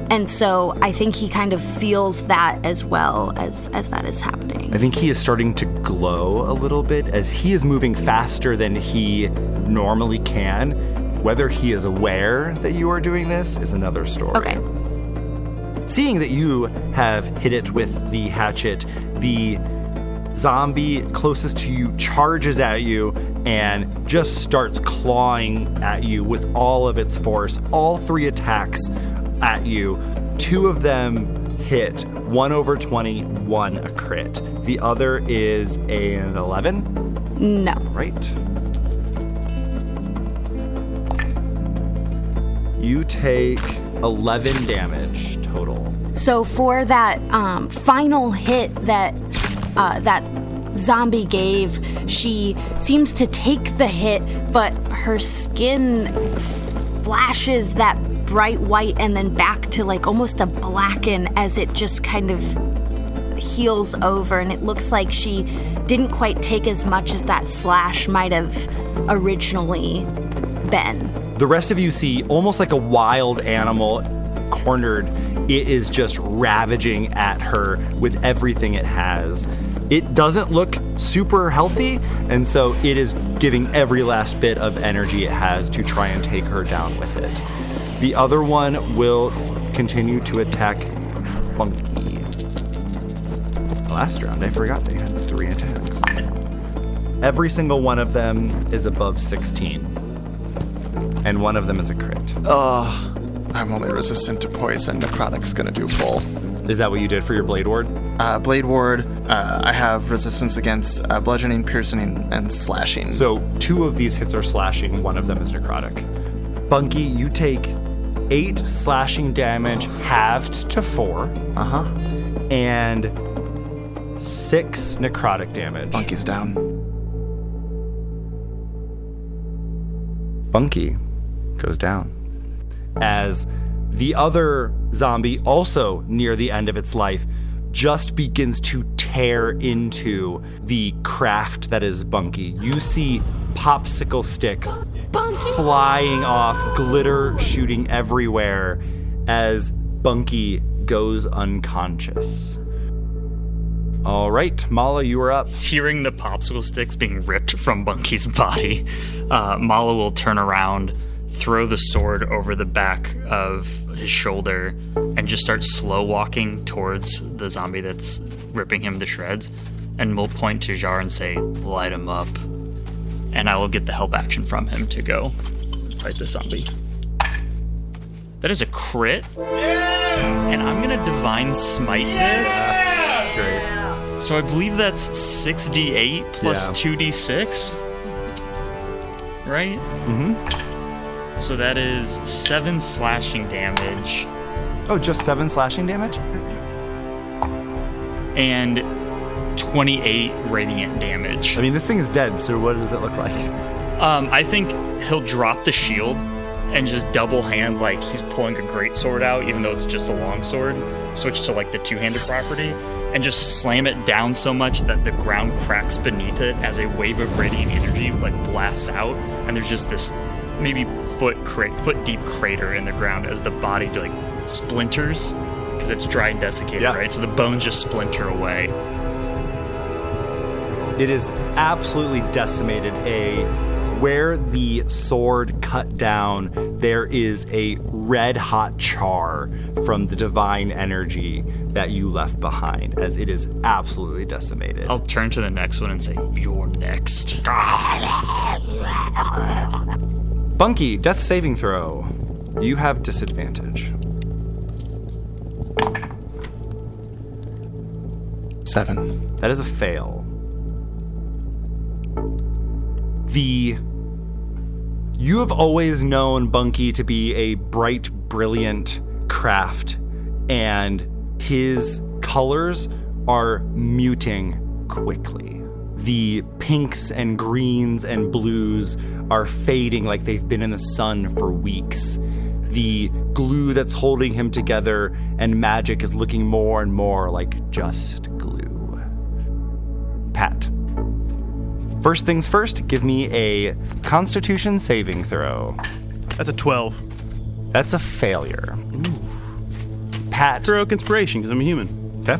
And so I think he kind of feels that as well as that is happening. I think he is starting to glow a little bit as he is moving faster than he normally can. Whether he is aware that you are doing this is another story. Okay. seeing that you have hit it with the hatchet, the zombie closest to you charges at you and just starts clawing at you with all of its force. All 3 attacks at you. 2 of them hit. 1 over 20, 1 a crit. The other is an 11? No. Right. You take 11 damage total. So for that final hit that that zombie gave, she seems to take the hit, but her skin flashes that bright white and then back to like almost a blacken as it just kind of heals over, and it looks like she didn't quite take as much as that slash might have originally been. The rest of you see almost like a wild animal cornered. It is just ravaging at her with everything it has. It doesn't look super healthy, and so it is giving every last bit of energy it has to try and take her down with it. The other one will continue to attack Bunky. Last round, I forgot they had 3 attacks. Every single one of them is above 16. And one of them is a crit. I'm only resistant to poison. Necrotic's gonna do full. Is that what you did for your Blade Ward? Blade Ward, I have resistance against bludgeoning, piercing, and slashing. So 2 of these hits are slashing, 1 of them is necrotic. Bunky, you take 8 slashing damage, halved to 4. And 6 necrotic damage. Bunky's down. Bunky goes down. As the other zombie, also near the end of its life, just begins to tear into the craft that is Bunky. You see popsicle sticks flying off, glitter shooting everywhere as Bunky goes unconscious. All right, Mala, you are up. Hearing the popsicle sticks being ripped from Bunky's body, Mala will turn around, throw the sword over the back of his shoulder, and just start slow walking towards the zombie that's ripping him to shreds. And we'll point to Jar and say, light him up. And I will get the help action from him to go fight the zombie. That is a crit. Yeah! And I'm going to Divine Smite this. That's great. So I believe that's 6d8 plus 2d6. Right? Mm-hmm. So that is 7 slashing damage. Oh, just 7 slashing damage? And 28 radiant damage. I mean, this thing is dead, so what does it look like? I think he'll drop the shield and just double hand like he's pulling a great sword out, even though it's just a long sword. Switch to like the two-handed property and just slam it down so much that the ground cracks beneath it as a wave of radiant energy like blasts out, and there's just this maybe foot deep crater in the ground as the body like splinters because it's dry and desiccated, right? So the bones just splinter away. It is absolutely decimated. Where the sword cut down, there is a red-hot char from the divine energy that you left behind, as it is absolutely decimated. I'll turn to the next one and say, you're next. Bunky, death saving throw. You have disadvantage. 7. That is a fail. You have always known Bunky to be a bright, brilliant craft, and his colors are muting quickly. The pinks and greens and blues are fading like they've been in the sun for weeks. The glue that's holding him together and magic is looking more and more like just glue. Pat. First things first, give me a Constitution saving throw. That's a 12. That's a failure. Ooh. Pat. Heroic inspiration, because I'm a human. Okay.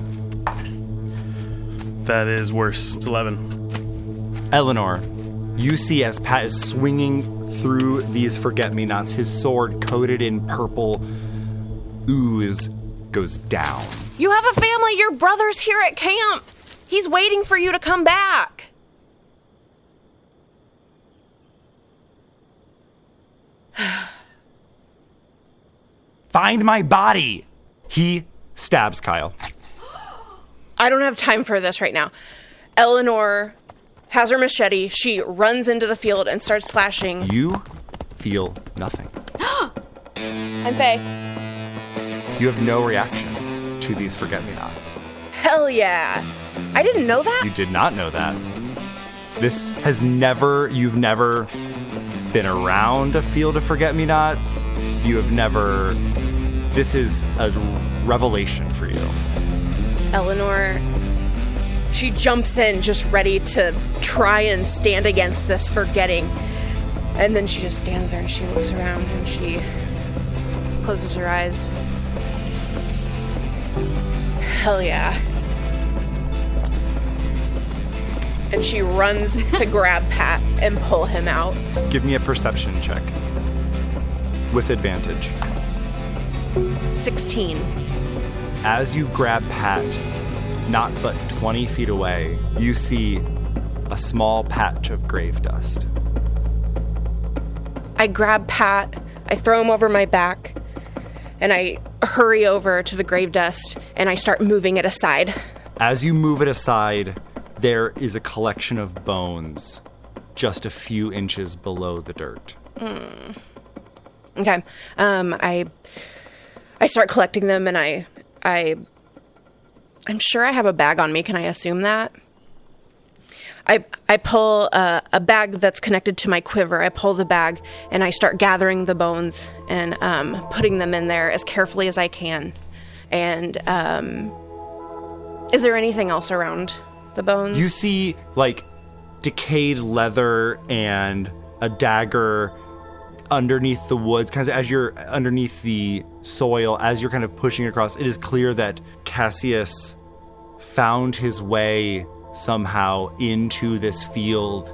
That is worse. It's 11. Eleanore, you see as Pat is swinging through these forget-me-nots, his sword coated in purple ooze goes down. You have a family. Your brother's here at camp. He's waiting for you to come back. Find my body! He stabs Kyle. I don't have time for this right now. Eleanore has her machete. She runs into the field and starts slashing. You feel nothing. I'm Faye. You have no reaction to these forget-me-nots. Hell yeah. I didn't know that. You did not know that. You've never been around a field of forget-me-nots. This is a revelation for you. Eleanore, she jumps in just ready to try and stand against this forgetting. And then she just stands there and she looks around and she closes her eyes. Hell yeah. And she runs to grab Pat and pull him out. Give me a perception check. With advantage. 16. As you grab Pat, not but 20 feet away, you see a small patch of grave dust. I grab Pat, I throw him over my back, and I hurry over to the grave dust, and I start moving it aside. As you move it aside, there is a collection of bones just a few inches below the dirt. Okay. I start collecting them, and I'm sure I have a bag on me. Can I assume that? I pull a bag that's connected to my quiver. I pull the bag, and I start gathering the bones and putting them in there as carefully as I can. And is there anything else around the bones? You see, like, decayed leather and a dagger underneath the woods, kind of as you're underneath the soil, as you're kind of pushing across. It is clear that Cassius found his way somehow into this field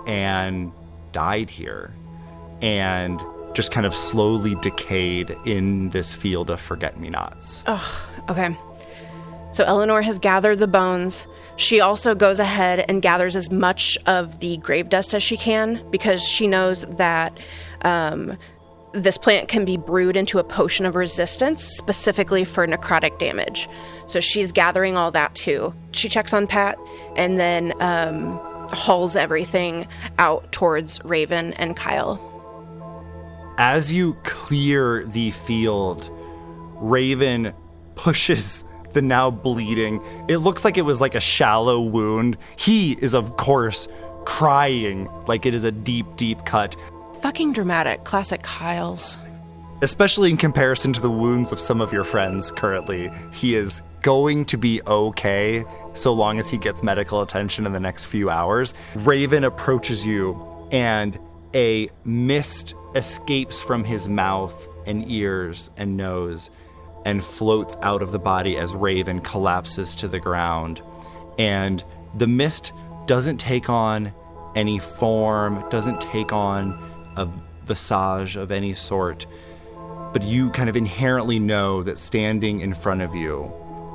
and died here and just kind of slowly decayed in this field of forget-me-nots. Oh, okay. So Eleanore has gathered the bones. She also goes ahead and gathers as much of the grave dust as she can because she knows that this plant can be brewed into a potion of resistance specifically for necrotic damage. So she's gathering all that too. She checks on Pat and then hauls everything out towards Raven and Kyle. As you clear the field, Raven pushes the now bleeding. It looks like it was like a shallow wound. He is, of course, crying like it is a deep, deep cut. Fucking dramatic. Classic Kyles. Especially in comparison to the wounds of some of your friends currently. He is going to be okay so long as he gets medical attention in the next few hours. Raven approaches you, and a mist escapes from his mouth and ears and nose and floats out of the body as Raven collapses to the ground. And the mist doesn't take on any form, doesn't take on a visage of any sort, but you kind of inherently know that standing in front of you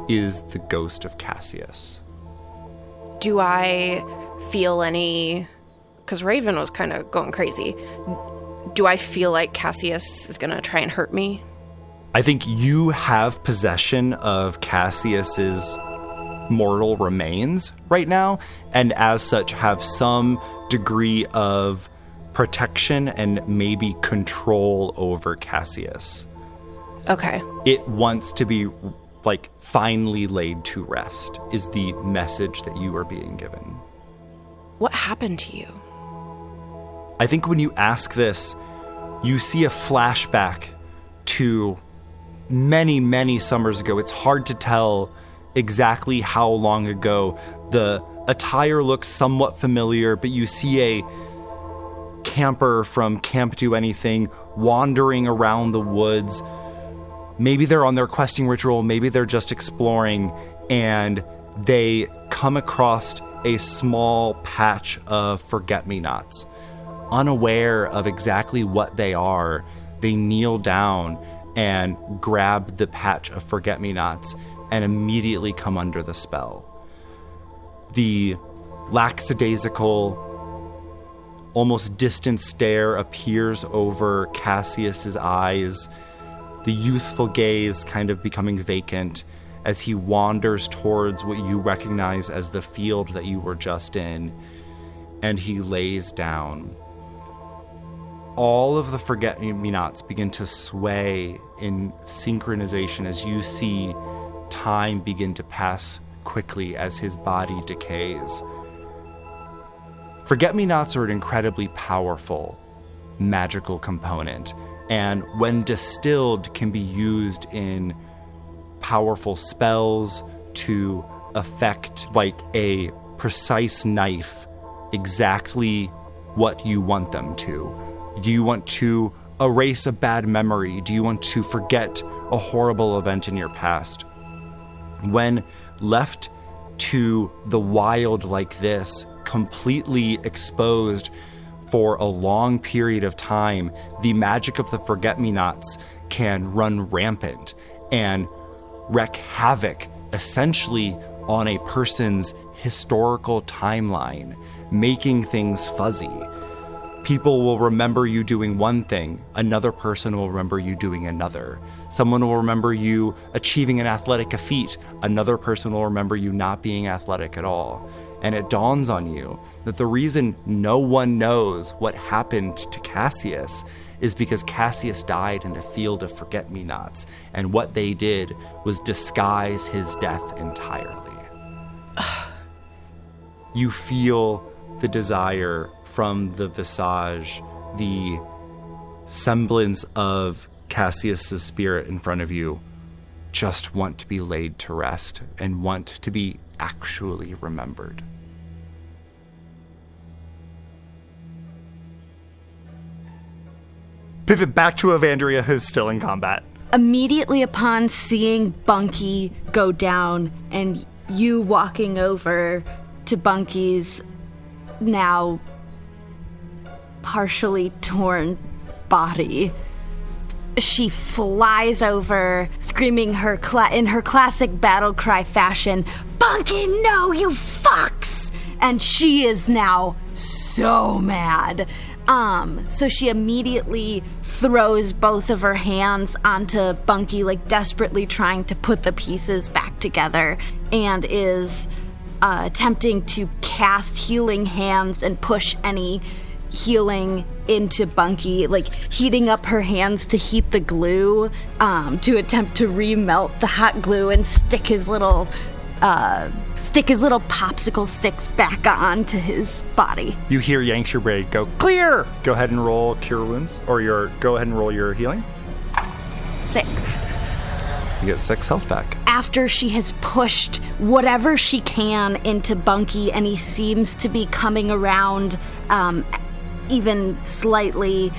is the ghost of Cassius. Do I feel any... Because Raven was kind of going crazy. Do I feel like Cassius is going to try and hurt me? I think you have possession of Cassius's mortal remains right now, and as such have some degree of protection and maybe control over Cassius. Okay. It wants to be, like, finally laid to rest, is the message that you are being given. What happened to you? I think when you ask this, you see a flashback to many, many summers ago. It's hard to tell exactly how long ago. The attire looks somewhat familiar, but you see a camper from Camp Do Anything wandering around the woods. Maybe they're on their questing ritual, maybe they're just exploring, and they come across a small patch of forget-me-nots. Unaware of exactly what they are, they kneel down and grab the patch of forget-me-nots and immediately come under the spell. The lackadaisical, almost distant stare appears over Cassius's eyes, the youthful gaze kind of becoming vacant as he wanders towards what you recognize as the field that you were just in, and he lays down. All of the forget-me-nots begin to sway in synchronization as you see time begin to pass quickly as his body decays. Forget-me-nots are an incredibly powerful magical component, and when distilled can be used in powerful spells to affect, like a precise knife, exactly what you want them to. Do you want to erase a bad memory? Do you want to forget a horrible event in your past? When left to the wild like this, completely exposed for a long period of time, the magic of the forget-me-nots can run rampant and wreak havoc essentially on a person's historical timeline, making things fuzzy. People will remember you doing one thing, another person will remember you doing another. Someone will remember you achieving an athletic feat, another person will remember you not being athletic at all. And it dawns on you that the reason no one knows what happened to Cassius is because Cassius died in a field of forget-me-nots, and what they did was disguise his death entirely. You feel the desire from the visage, the semblance of Cassius's spirit in front of you, just want to be laid to rest and want to be actually remembered. Pivot back to Evandria, who's still in combat. Immediately upon seeing Bunky go down and you walking over to Bunky's now partially torn body, she flies over, screaming in her classic battle cry fashion, "Bunky, no, you fucks!" And she is now so mad. So she immediately throws both of her hands onto Bunky, like desperately trying to put the pieces back together, and is attempting to cast healing hands and push any healing into Bunky, like heating up her hands to heat the glue, to attempt to remelt the hot glue and stick his little popsicle sticks back onto his body. You hear Yankshire Braid go, "Clear!" Go ahead and roll Cure Wounds, or go ahead and roll your healing. 6. You get 6 health back. After she has pushed whatever she can into Bunky, and he seems to be coming around even slightly,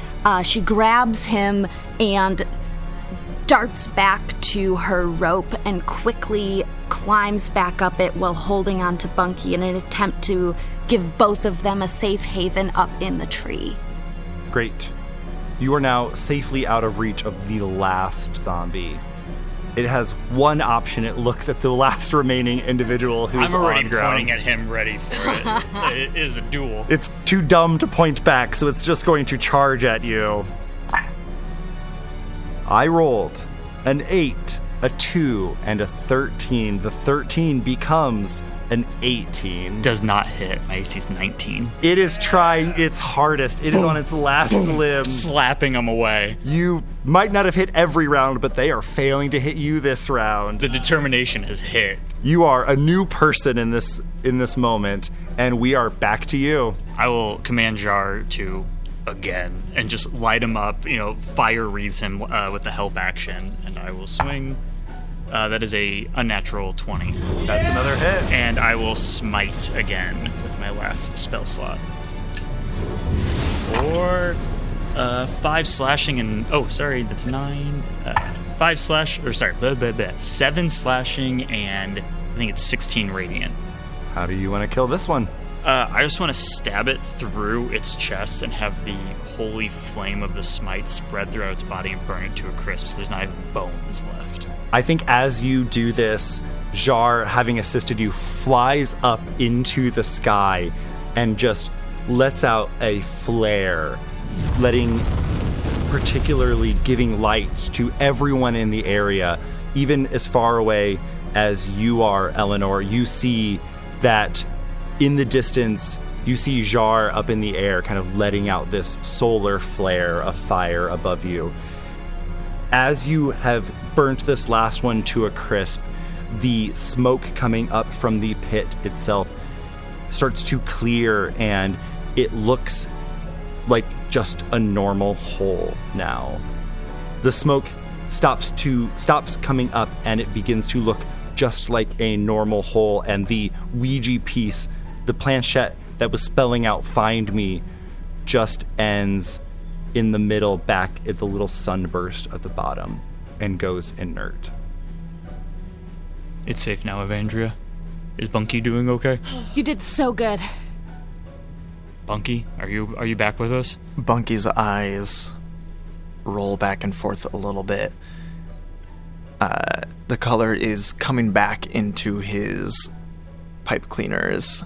she grabs him and darts back to her rope and quickly climbs back up it while holding on to Bunky in an attempt to give both of them a safe haven up in the tree. Great. You are now safely out of reach of the last zombie. It has one option. It looks at the last remaining individual who's on ground. I'm already pointing at him, ready for it. It is a duel. It's too dumb to point back, so it's just going to charge at you. I rolled an 8, a 2, and a 13. The 13 becomes an 18. Does not hit. My AC's 19. It is trying its hardest. It is on its last limb. Slapping them away. You might not have hit every round, but they are failing to hit you this round. The determination has hit. You are a new person in this moment, and we are back to you. I will command Jar to again and just light him up, fire wreaths him with the help action, and I will swing. That is a unnatural 20. That's another hit. And I will smite again with my last spell slot. For 5 slashing and... Oh, sorry, that's 9. 7 slashing and I think it's 16 radiant. How do you want to kill this one? I just want to stab it through its chest and have the holy flame of the smite spread throughout its body and burn it to a crisp so there's not even bones left. I think as you do this, Jar, having assisted you, flies up into the sky and just lets out a flare, particularly giving light to everyone in the area, even as far away as you are, Eleanore. You see that in the distance, you see Jar up in the air, kind of letting out this solar flare of fire above you. As you have burnt this last one to a crisp, the smoke coming up from the pit itself starts to clear, and it looks like just a normal hole now. The smoke stops coming up, and it begins to look just like a normal hole, and the Ouija piece, the planchette that was spelling out "Find Me," just ends in the middle, back at the little sunburst at the bottom, and goes inert. It's safe now, Evandria. Is Bunky doing okay? You did so good. Bunky, are you back with us? Bunky's eyes roll back and forth a little bit. The color is coming back into his pipe cleaners,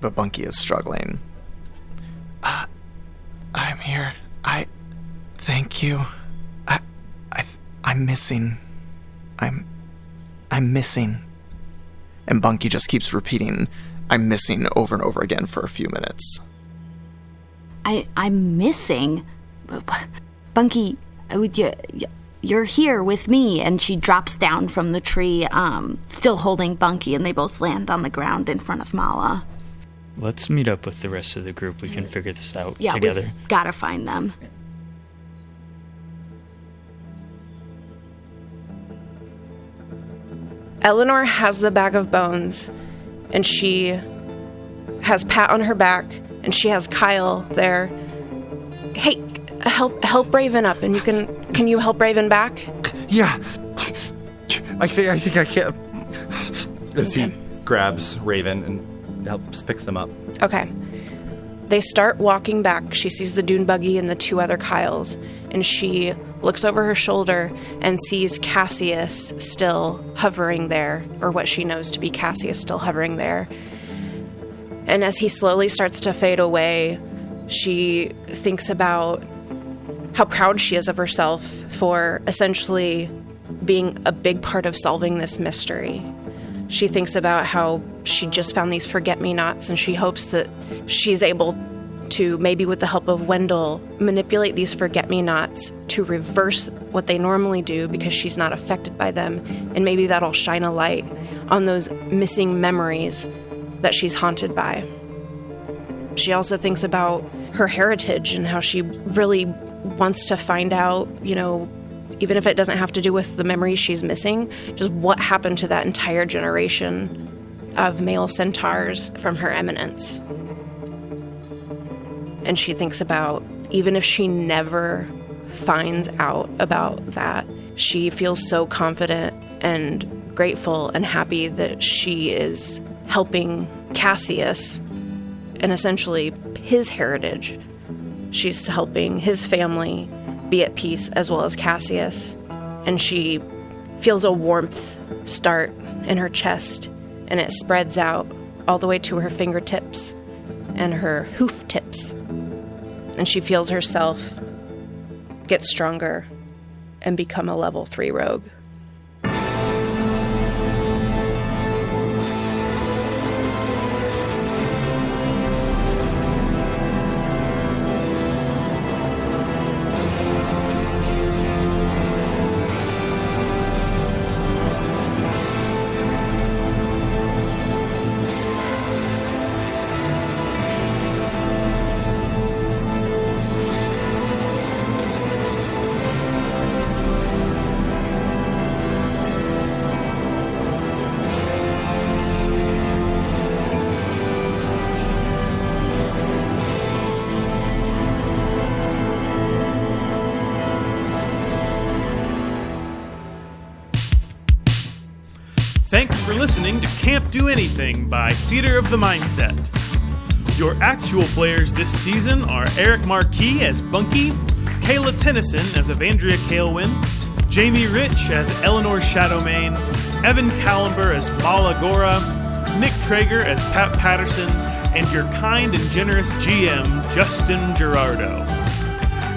but Bunky is struggling. I'm here. Thank you. I'm missing. I'm missing. And Bunky just keeps repeating, "I'm missing," over and over again for a few minutes. I'm missing. Bunky, you're here with me. And she drops down from the tree, still holding Bunky, and they both land on the ground in front of Mala. Let's meet up with the rest of the group. We can figure this out together. We've gotta find them. Eleanore has the bag of bones, and she has Pat on her back, and she has Kyle there. Hey, help Raven up, and can you help Raven back? Yeah, I think I can. As he grabs Raven and picks them up. Okay. They start walking back. She sees the dune buggy and the two other Kyles, and she looks over her shoulder and sees Cassius still hovering there, or what she knows to be Cassius still hovering there. And as he slowly starts to fade away, she thinks about how proud she is of herself for essentially being a big part of solving this mystery. She thinks about how she just found these forget-me-nots, and she hopes that she's able to, maybe with the help of Wendell, manipulate these forget-me-nots to reverse what they normally do because she's not affected by them, and maybe that'll shine a light on those missing memories that she's haunted by. She also thinks about her heritage and how she really wants to find out, even if it doesn't have to do with the memories she's missing, just what happened to that entire generation of male centaurs from her eminence. And she thinks about, even if she never finds out about that, she feels so confident and grateful and happy that she is helping Cassius and essentially his heritage. She's helping his family be at peace as well as Cassius. And she feels a warmth start in her chest, and it spreads out all the way to her fingertips and her hoof tips. And she feels herself get stronger and become a level 3 rogue. Thanks for listening to Can't Do Anything by Theater of the Mindset. Your actual players this season are Eric Marquis as Bunky, Kayla Tennessan as Evandria Heals, Jamie Rich as Eleanore Shadowmane, Evan Kalember as Mala Gora, Nick Traeger as Pat Patterson, and your kind and generous GM, Justin Gerardot.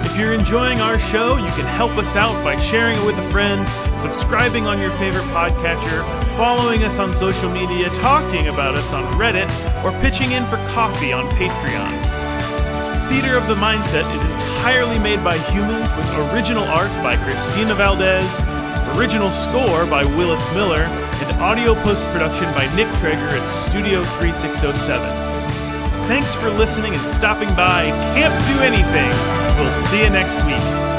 If you're enjoying our show, you can help us out by sharing it with a friend, subscribing on your favorite podcatcher, following us on social media, talking about us on Reddit, or pitching in for coffee on Patreon. Theater of the Mindset is entirely made by humans with original art by Christina Valdez, original score by Willis Miller, and audio post-production by Nick Traeger at Studio 3607. Thanks for listening and stopping by Can't Do Anything. We'll see you next week.